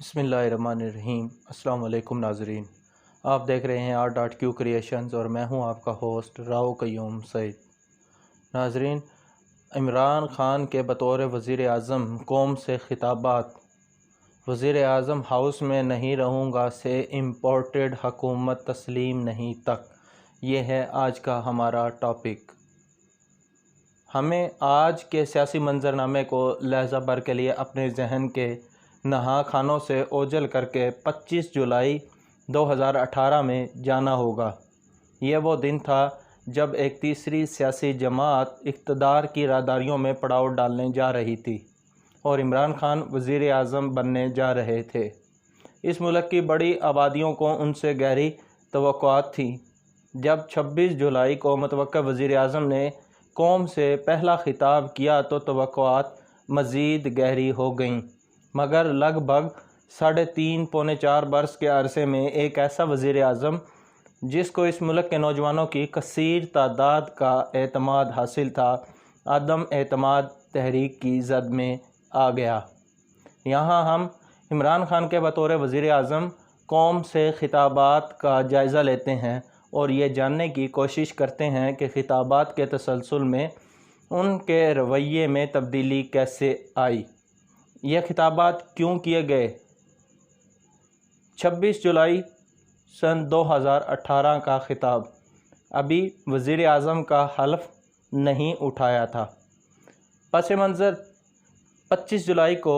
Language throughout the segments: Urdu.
بسم اللہ الرحمن الرحیم۔ السلام علیکم ناظرین، آپ دیکھ رہے ہیں R.Q کریشنز اور میں ہوں آپ کا ہوسٹ راؤ قیوم سعید۔ ناظرین، عمران خان کے بطور وزیر اعظم قوم سے خطابات۔ وزیر اعظم ہاؤس میں نہیں رہوں گا سے امپورٹڈ حکومت تسلیم نہیں تک، یہ ہے آج کا ہمارا ٹاپک۔ ہمیں آج کے سیاسی منظرنامے کو لحظہ بھر کے لیے اپنے ذہن کے نہا خانوں سے اوجھل کر کے 25 جولائی 2018 میں جانا ہوگا۔ یہ وہ دن تھا جب ایک تیسری سیاسی جماعت اقتدار کی راہداریوں میں پڑاؤ ڈالنے جا رہی تھی اور عمران خان وزیر اعظم بننے جا رہے تھے۔ اس ملک کی بڑی آبادیوں کو ان سے گہری توقعات تھیں۔ جب 26 جولائی کو متوقع وزیر اعظم نے قوم سے پہلا خطاب کیا تو توقعات مزید گہری ہو گئیں، مگر لگ بھگ 3.5 پونے 4 برس کے عرصے میں ایک ایسا وزیر اعظم جس کو اس ملک کے نوجوانوں کی کثیر تعداد کا اعتماد حاصل تھا، عدم اعتماد تحریک کی زد میں آ گیا۔ یہاں ہم عمران خان کے بطور وزیر اعظم قوم سے خطابات کا جائزہ لیتے ہیں اور یہ جاننے کی کوشش کرتے ہیں کہ خطابات کے تسلسل میں ان کے رویے میں تبدیلی کیسے آئی، یہ خطابات کیوں کیے گئے۔ 26 جولائی سن 2018 کا خطاب، ابھی وزیر اعظم کا حلف نہیں اٹھایا تھا۔ پس منظر 25 جولائی کو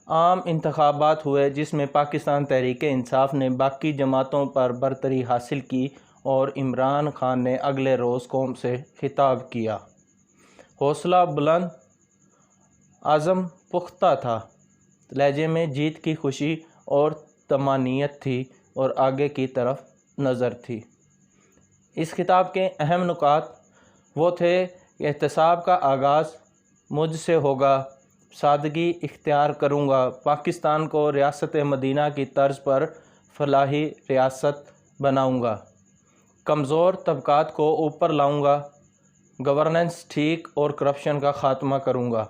عام انتخابات ہوئے جس میں پاکستان تحریک انصاف نے باقی جماعتوں پر برتری حاصل کی اور عمران خان نے اگلے روز قوم سے خطاب کیا۔ حوصلہ بلند، عزم پختہ تھا، لہجے میں جیت کی خوشی اور طمانینت تھی اور آگے کی طرف نظر تھی۔ اس خطاب کے اہم نکات وہ تھے کہ احتساب کا آغاز مجھ سے ہوگا، سادگی اختیار کروں گا، پاکستان کو ریاست مدینہ کی طرز پر فلاحی ریاست بناؤں گا، کمزور طبقات کو اوپر لاؤں گا، گورننس ٹھیک اور کرپشن کا خاتمہ کروں گا۔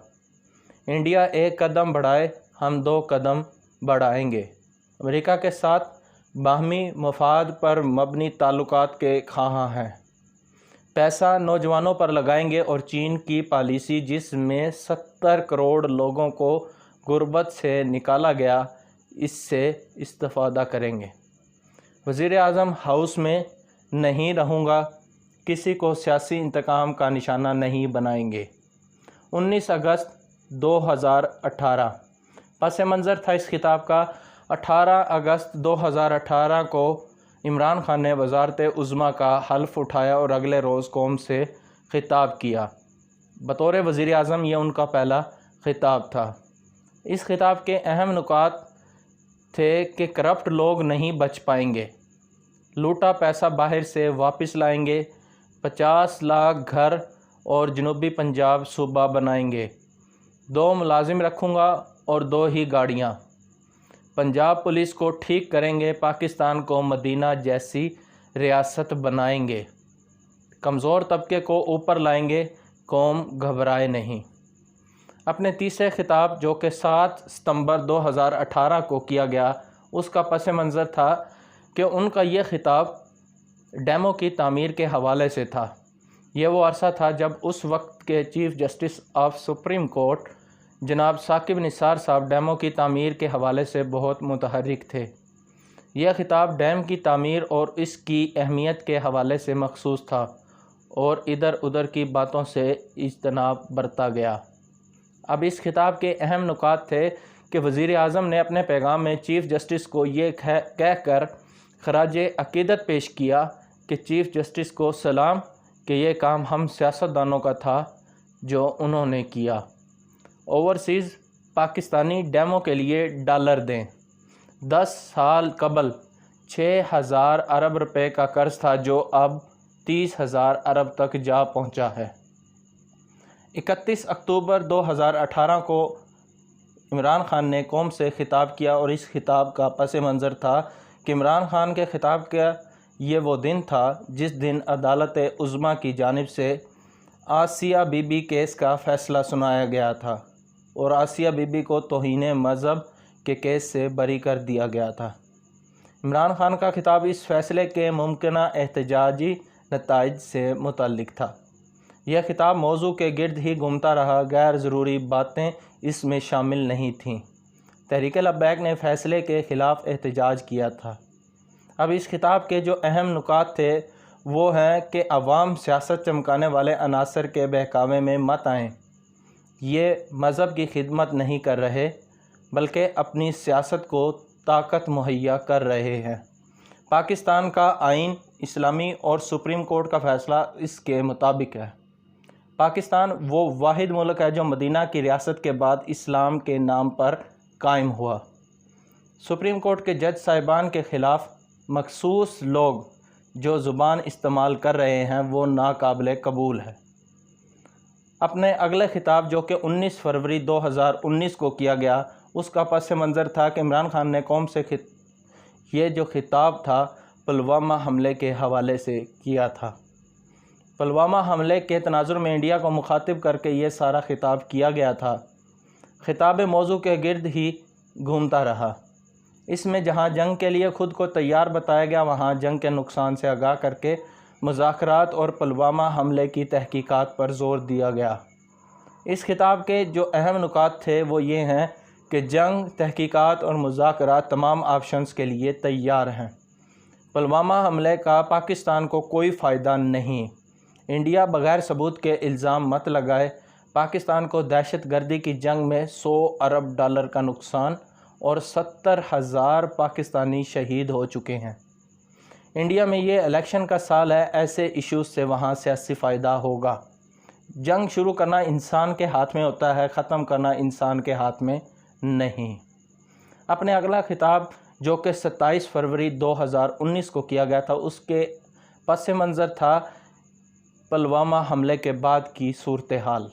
انڈیا ایک قدم بڑھائے، ہم 2 قدم بڑھائیں گے۔ امریکہ کے ساتھ باہمی مفاد پر مبنی تعلقات کے خواہاں ہیں۔ پیسہ نوجوانوں پر لگائیں گے اور چین کی پالیسی جس میں 70 کروڑ لوگوں کو غربت سے نکالا گیا، اس سے استفادہ کریں گے۔ وزیر اعظم ہاؤس میں نہیں رہوں گا، کسی کو سیاسی انتقام کا نشانہ نہیں بنائیں گے۔ 19 اگست 2018 پس منظر تھا اس خطاب کا۔ 18 اگست 2018 کو عمران خان نے وزارت عظمیٰ کا حلف اٹھایا اور اگلے روز قوم سے خطاب کیا۔ بطور وزیر اعظم یہ ان کا پہلا خطاب تھا۔ اس خطاب کے اہم نکات تھے کہ کرپٹ لوگ نہیں بچ پائیں گے، لوٹا پیسہ باہر سے واپس لائیں گے، 50 لاکھ گھر اور جنوبی پنجاب صوبہ بنائیں گے، 2 ملازم رکھوں گا اور 2 ہی گاڑیاں، پنجاب پولیس کو ٹھیک کریں گے، پاکستان کو مدینہ جیسی ریاست بنائیں گے، کمزور طبقے کو اوپر لائیں گے، قوم گھبرائے نہیں۔ اپنے تیسرے خطاب جو کہ 7 ستمبر 2018 کو کیا گیا، اس کا پس منظر تھا کہ ان کا یہ خطاب ڈیموں کی تعمیر کے حوالے سے تھا۔ یہ وہ عرصہ تھا جب اس وقت کے chief justice of supreme court جناب ثاقب نثار صاحب ڈیموں کی تعمیر کے حوالے سے بہت متحرک تھے۔ یہ خطاب ڈیم کی تعمیر اور اس کی اہمیت کے حوالے سے مخصوص تھا اور ادھر ادھر کی باتوں سے اجتناب برتا گیا۔ اب اس خطاب کے اہم نکات تھے کہ وزیر اعظم نے اپنے پیغام میں چیف جسٹس کو یہ کہہ کر خراج عقیدت پیش کیا کہ چیف جسٹس کو سلام کہ یہ کام ہم سیاستدانوں کا تھا جو انہوں نے کیا۔ اوورسیز پاکستانی ڈیموں کے لیے ڈالر دیں۔ 10 سال قبل 6,000 ارب روپے کا قرض تھا جو اب 30,000 ارب تک جا پہنچا ہے۔ 31 اکتوبر 2018 کو عمران خان نے قوم سے خطاب کیا اور اس خطاب کا پس منظر تھا کہ عمران خان کے خطاب کا یہ وہ دن تھا جس دن عدالت عظمیٰ کی جانب سے آسیہ بی بی کیس کا فیصلہ سنایا گیا تھا اور آسیہ بی بی کو توہین مذہب کے کیس سے بری کر دیا گیا تھا۔ عمران خان کا خطاب اس فیصلے کے ممکنہ احتجاجی نتائج سے متعلق تھا۔ یہ خطاب موضوع کے گرد ہی گھومتا رہا، غیر ضروری باتیں اس میں شامل نہیں تھیں۔ تحریک لبیک نے فیصلے کے خلاف احتجاج کیا تھا۔ اب اس خطاب کے جو اہم نکات تھے وہ ہیں کہ عوام سیاست چمکانے والے عناصر کے بہکاوے میں مت آئیں۔ یہ مذہب کی خدمت نہیں کر رہے بلکہ اپنی سیاست کو طاقت مہیا کر رہے ہیں۔ پاکستان کا آئین اسلامی اور سپریم کورٹ کا فیصلہ اس کے مطابق ہے۔ پاکستان وہ واحد ملک ہے جو مدینہ کی ریاست کے بعد اسلام کے نام پر قائم ہوا۔ سپریم کورٹ کے جج صاحبان کے خلاف مخصوص لوگ جو زبان استعمال کر رہے ہیں وہ ناقابل قبول ہے۔ اپنے اگلے خطاب جو کہ 19 فروری 2019 کو کیا گیا، اس کا پس منظر تھا کہ عمران خان نے قوم سے یہ جو خطاب تھا پلوامہ حملے کے حوالے سے کیا تھا۔ پلوامہ حملے کے تناظر میں انڈیا کو مخاطب کر کے یہ سارا خطاب کیا گیا تھا۔ خطاب موضوع کے گرد ہی گھومتا رہا۔ اس میں جہاں جنگ کے لیے خود کو تیار بتایا گیا، وہاں جنگ کے نقصان سے آگاہ کر کے مذاکرات اور پلوامہ حملے کی تحقیقات پر زور دیا گیا۔ اس خطاب کے جو اہم نکات تھے وہ یہ ہیں کہ جنگ، تحقیقات اور مذاکرات تمام آپشنز کے لیے تیار ہیں۔ پلوامہ حملے کا پاکستان کو کوئی فائدہ نہیں۔ انڈیا بغیر ثبوت کے الزام مت لگائے۔ پاکستان کو دہشت گردی کی جنگ میں $100 ارب کا نقصان اور 70,000 پاکستانی شہید ہو چکے ہیں۔ انڈیا میں یہ الیکشن کا سال ہے، ایسے ایشوز سے وہاں سیاسی فائدہ ہوگا۔ جنگ شروع کرنا انسان کے ہاتھ میں ہوتا ہے، ختم کرنا انسان کے ہاتھ میں نہیں۔ اپنے اگلا خطاب جو کہ 27 فروری 2019 کو کیا گیا تھا، اس کے پس منظر تھا پلوامہ حملے کے بعد کی صورتحال۔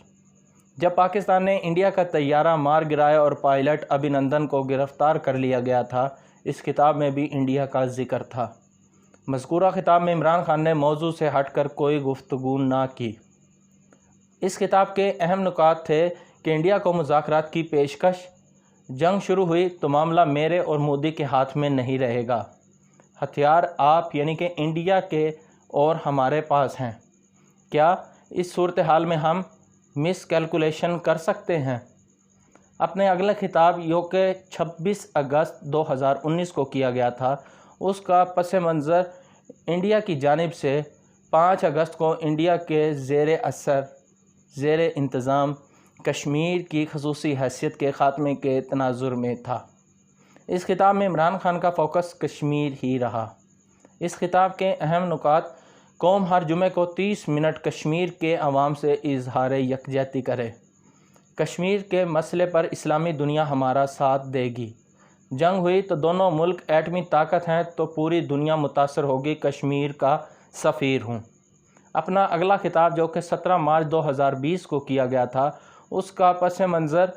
جب پاکستان نے انڈیا کا طیارہ مار گرایا اور پائلٹ ابھینندن کو گرفتار کر لیا گیا تھا، اس خطاب میں بھی انڈیا کا ذکر تھا۔ مذکورہ خطاب میں عمران خان نے موضوع سے ہٹ کر کوئی گفتگو نہ کی۔ اس خطاب کے اہم نکات تھے کہ انڈیا کو مذاکرات کی پیشکش، جنگ شروع ہوئی تو معاملہ میرے اور مودی کے ہاتھ میں نہیں رہے گا، ہتھیار آپ یعنی کہ انڈیا کے اور ہمارے پاس ہیں، کیا اس صورتحال میں ہم مس کیلکولیشن کر سکتے ہیں؟ اپنے اگلے خطاب جو کہ 26 اگست 2019 کو کیا گیا تھا، اس کا پس منظر انڈیا کی جانب سے 5 اگست کو انڈیا کے زیر انتظام کشمیر کی خصوصی حیثیت کے خاتمے کے تناظر میں تھا۔ اس خطاب میں عمران خان کا فوکس کشمیر ہی رہا۔ اس خطاب کے اہم نکات: قوم ہر جمعے کو 30 منٹ کشمیر کے عوام سے اظہار یکجہتی کرے۔ کشمیر کے مسئلے پر اسلامی دنیا ہمارا ساتھ دے گی۔ جنگ ہوئی تو دونوں ملک ایٹمی طاقت ہیں تو پوری دنیا متاثر ہوگی، کشمیر کا سفیر ہوں۔ اپنا اگلا خطاب جو کہ 17 مارچ 2020 کو کیا گیا تھا، اس کا پس منظر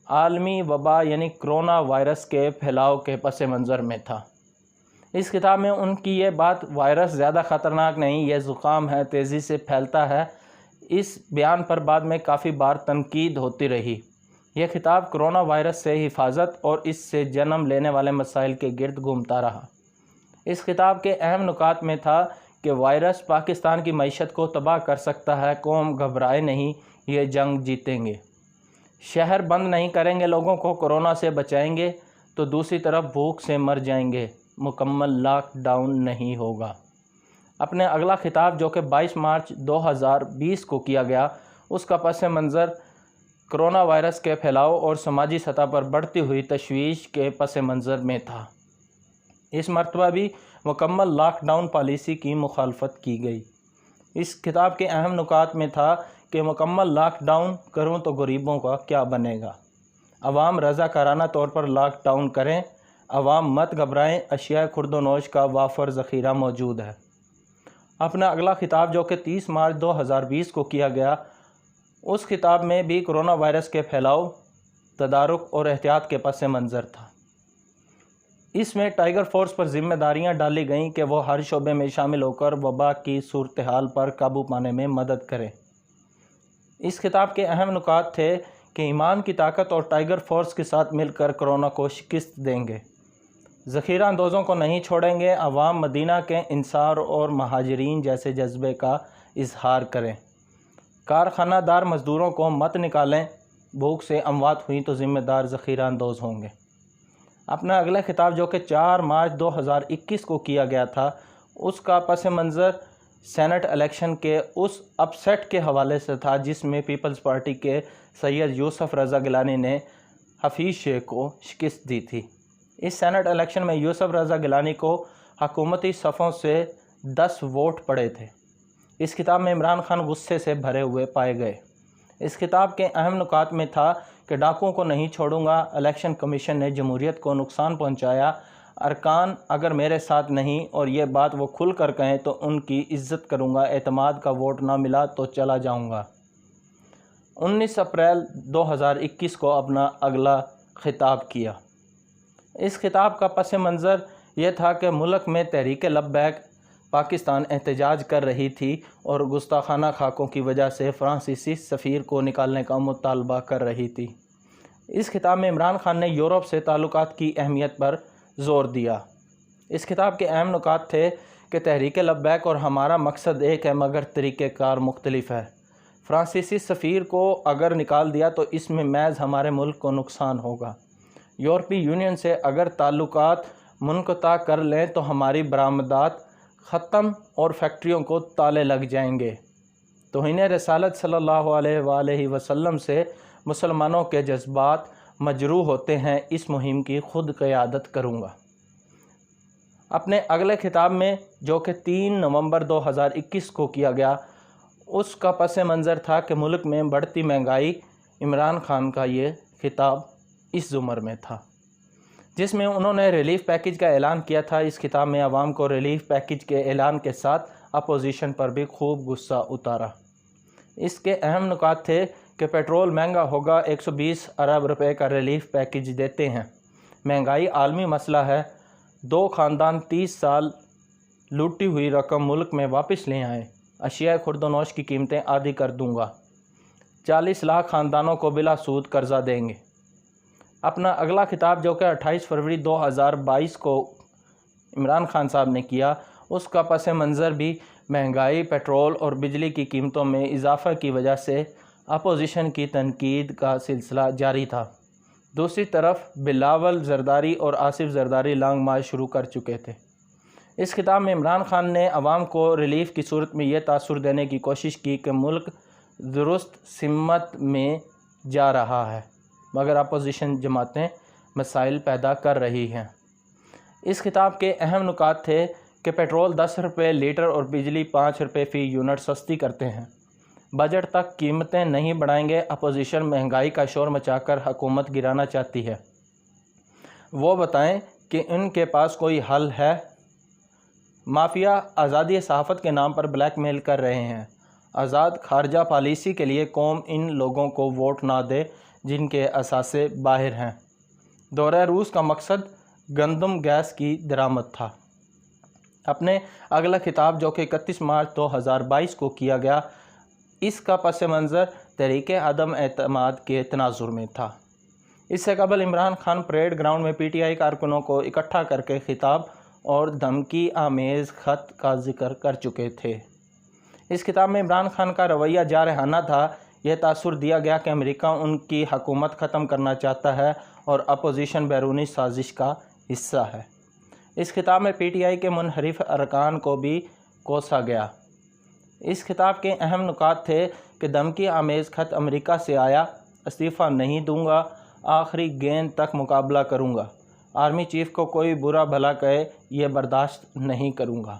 عالمی وبا یعنی کرونا وائرس کے پھیلاؤ کے پس منظر میں تھا۔ اس خطاب میں ان کی یہ بات وائرس زیادہ خطرناک نہیں، یہ زکام ہے، تیزی سے پھیلتا ہے، اس بیان پر بعد میں کافی بار تنقید ہوتی رہی۔ یہ خطاب کرونا وائرس سے حفاظت اور اس سے جنم لینے والے مسائل کے گرد گھومتا رہا۔ اس خطاب کے اہم نکات میں تھا کہ وائرس پاکستان کی معیشت کو تباہ کر سکتا ہے، قوم گھبرائے نہیں، یہ جنگ جیتیں گے۔ شہر بند نہیں کریں گے، لوگوں کو کرونا سے بچائیں گے تو دوسری طرف بھوک سے مر جائیں گے، مکمل لاک ڈاؤن نہیں ہوگا۔ اپنے اگلا خطاب جو کہ 22 مارچ 2020 کو کیا گیا، اس کا پس منظر کرونا وائرس کے پھیلاؤ اور سماجی سطح پر بڑھتی ہوئی تشویش کے پس منظر میں تھا۔ اس مرتبہ بھی مکمل لاک ڈاؤن پالیسی کی مخالفت کی گئی۔ اس خطاب کے اہم نکات میں تھا کہ مکمل لاک ڈاؤن کروں تو غریبوں کا کیا بنے گا، عوام رضاکارانہ طور پر لاک ڈاؤن کریں، عوام مت گھبرائیں، اشیاء خورد و نوش کا وافر ذخیرہ موجود ہے۔ اپنا اگلا خطاب جو کہ 30 مارچ 2020 کو کیا گیا، اس خطاب میں بھی کرونا وائرس کے پھیلاؤ، تدارک اور احتیاط کے پس منظر تھا۔ اس میں ٹائیگر فورس پر ذمہ داریاں ڈالی گئیں کہ وہ ہر شعبے میں شامل ہو کر وبا کی صورتحال پر قابو پانے میں مدد کرے۔ اس خطاب کے اہم نکات تھے کہ ایمان کی طاقت اور ٹائیگر فورس کے ساتھ مل کر کرونا کو شکست دیں گے، ذخیرہ اندوزوں کو نہیں چھوڑیں گے، عوام مدینہ کے انصار اور مہاجرین جیسے جذبے کا اظہار کریں، کارخانہ دار مزدوروں کو مت نکالیں، بھوک سے اموات ہوئیں تو ذمہ دار ذخیرہ اندوز ہوں گے۔ اپنا اگلا خطاب جو کہ 4 مارچ 2021 کو کیا گیا تھا، اس کا پس منظر سینٹ الیکشن کے اس اپسیٹ کے حوالے سے تھا جس میں پیپلز پارٹی کے سید یوسف رضا گیلانی نے حفیظ شیخ کو شکست دی تھی۔ اس سینٹ الیکشن میں یوسف رضا گیلانی کو حکومتی صفوں سے 10 ووٹ پڑے تھے۔ اس خطاب میں عمران خان غصے سے بھرے ہوئے پائے گئے۔ اس خطاب کے اہم نکات میں تھا کہ ڈاکوؤں کو نہیں چھوڑوں گا، الیکشن کمیشن نے جمہوریت کو نقصان پہنچایا، ارکان اگر میرے ساتھ نہیں اور یہ بات وہ کھل کر کہیں تو ان کی عزت کروں گا، اعتماد کا ووٹ نہ ملا تو چلا جاؤں گا۔ 19 اپریل 2021 کو اپنا اگلا خطاب کیا۔ اس خطاب کا پس منظر یہ تھا کہ ملک میں تحریک لبیک پاکستان احتجاج کر رہی تھی اور گستاخانہ خاکوں کی وجہ سے فرانسیسی سفیر کو نکالنے کا مطالبہ کر رہی تھی۔ اس خطاب میں عمران خان نے یورپ سے تعلقات کی اہمیت پر زور دیا۔ اس خطاب کے اہم نکات تھے کہ تحریک لبیک اور ہمارا مقصد ایک ہے مگر طریقہ کار مختلف ہے۔ فرانسیسی سفیر کو اگر نکال دیا تو اس میں محض ہمارے ملک کو نقصان ہوگا۔ یورپی یونین سے اگر تعلقات منقطع کر لیں تو ہماری برآمدات ختم اور فیکٹریوں کو تالے لگ جائیں گے۔ توہین رسالت صلی اللہ علیہ وآلہ وسلم سے مسلمانوں کے جذبات مجروح ہوتے ہیں، اس مہم کی خود قیادت کروں گا۔ اپنے اگلے خطاب میں جو کہ 3 نومبر 2021 کو کیا گیا، اس کا پس منظر تھا کہ ملک میں بڑھتی مہنگائی۔ عمران خان کا یہ خطاب اس زمر میں تھا جس میں انہوں نے ریلیف پیکج کا اعلان کیا تھا۔ اس خطاب میں عوام کو ریلیف پیکج کے اعلان کے ساتھ اپوزیشن پر بھی خوب غصہ اتارا۔ اس کے اہم نکات تھے کہ پیٹرول مہنگا ہوگا، 120 ارب روپے کا ریلیف پیکج دیتے ہیں، مہنگائی عالمی مسئلہ ہے، 2 خاندان 30 سال لوٹی ہوئی رقم ملک میں واپس لے آئیں، اشیاء خورد و نوش کی قیمتیں آدھی کر دوں گا، 40 لاکھ خاندانوں کو بلا سود قرضہ دیں گے۔ اپنا اگلا خطاب جو کہ 28 فروری 2022 کو عمران خان صاحب نے کیا، اس کا پس منظر بھی مہنگائی، پیٹرول اور بجلی کی قیمتوں میں اضافہ کی وجہ سے اپوزیشن کی تنقید کا سلسلہ جاری تھا۔ دوسری طرف بلاول زرداری اور آصف زرداری لانگ مارچ شروع کر چکے تھے۔ اس خطاب میں عمران خان نے عوام کو ریلیف کی صورت میں یہ تاثر دینے کی کوشش کی کہ ملک درست سمت میں جا رہا ہے مگر اپوزیشن جماعتیں مسائل پیدا کر رہی ہیں۔ اس خطاب کے اہم نکات تھے کہ پیٹرول 10 روپے لیٹر اور بجلی 5 روپے فی یونٹ سستی کرتے ہیں، بجٹ تک قیمتیں نہیں بڑھائیں گے، اپوزیشن مہنگائی کا شور مچا کر حکومت گرانا چاہتی ہے، وہ بتائیں کہ ان کے پاس کوئی حل ہے۔ مافیا آزادی صحافت کے نام پر بلیک میل کر رہے ہیں، آزاد خارجہ پالیسی کے لیے قوم ان لوگوں کو ووٹ نہ دے جن کے اثاثے باہر ہیں۔ دورہ روس کا مقصد گندم گیس کی درآمد تھا۔ اپنے اگلا خطاب جو کہ 31 مارچ 2022 کو کیا گیا، اس کا پس منظر تحریک عدم اعتماد کے تناظر میں تھا۔ اس سے قبل عمران خان پریڈ گراؤنڈ میں پی ٹی آئی کارکنوں کو اکٹھا کر کے خطاب اور دھمکی آمیز خط کا ذکر کر چکے تھے۔ اس خطاب میں عمران خان کا رویہ جارحانہ تھا، یہ تاثر دیا گیا کہ امریکہ ان کی حکومت ختم کرنا چاہتا ہے اور اپوزیشن بیرونی سازش کا حصہ ہے۔ اس خطاب میں پی ٹی آئی کے منحرف ارکان کو بھی کوسا گیا۔ اس خطاب کے اہم نکات تھے کہ دھمکی آمیز خط امریکہ سے آیا، استعفیٰ نہیں دوں گا، آخری گیند تک مقابلہ کروں گا، آرمی چیف کو کوئی برا بھلا کہے یہ برداشت نہیں کروں گا۔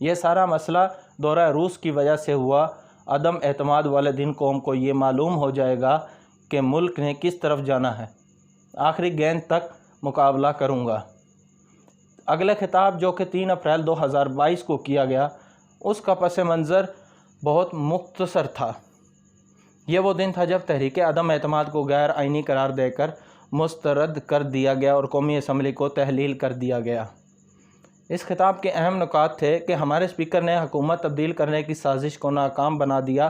یہ سارا مسئلہ دورہ روس کی وجہ سے ہوا۔ عدم اعتماد والے دن قوم کو یہ معلوم ہو جائے گا کہ ملک نے کس طرف جانا ہے، آخری گیند تک مقابلہ کروں گا۔ اگلے خطاب جو کہ 3 اپریل 2022 کو کیا گیا، اس کا پس منظر بہت مختصر تھا۔ یہ وہ دن تھا جب تحریک عدم اعتماد کو غیر آئینی قرار دے کر مسترد کر دیا گیا اور قومی اسمبلی کو تحلیل کر دیا گیا۔ اس خطاب کے اہم نکات تھے کہ ہمارے اسپیکر نے حکومت تبدیل کرنے کی سازش کو ناکام بنا دیا،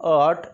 8